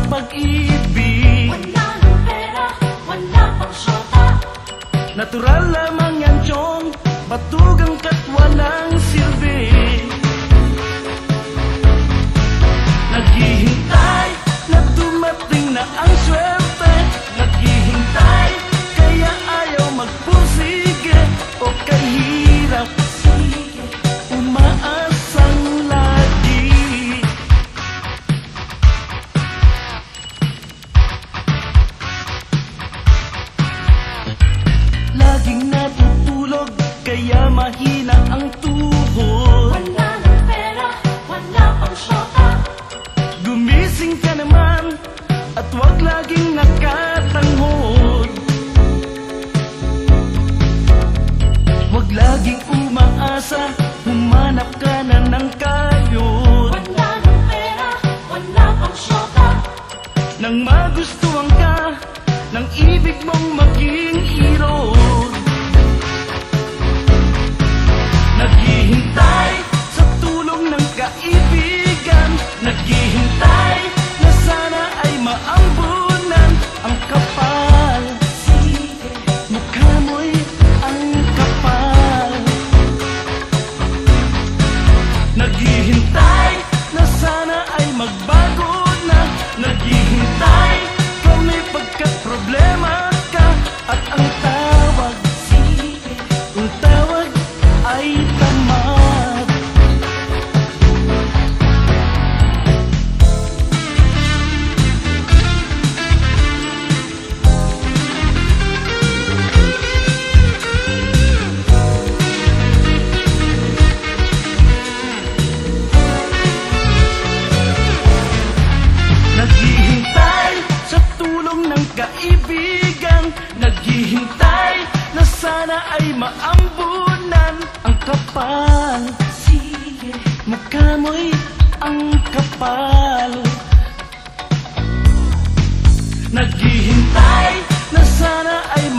pag-ibig. Wala ng pera, wala pang syota. Natural lamang yan, chong, batugang ka't walang silbi. Naghihintay na dumating na ang swerte. Naghihintay kaya ayaw magpursige. O kahirap, umaasang lagi. Laging natutulog kaya mahina ang tuhod. Wala ng pera, wala pang syota. Gumising ka naman at wag laging nakatanghod. Wag laging umaasa, humanap ka na ng kayod. Wala ng pera, wala pang syota. Nang magustuhan ka ng ibig mong maging irod. Naghihintay sa tulong ng kaibigan. Naghihintay na sana ay maambunan ang kapal. Mukha mo'y ang kapal. Naghihintay na sana ay magbago na. Naghihintay kami pagkat problema ka. At ang tawag ay tamad. Naghihintay sa tulong ng kaibigan. Naghihintay na sana ay maambunan ang kapal. Mukha mo'y ang kapal. Naghihintay na sana ay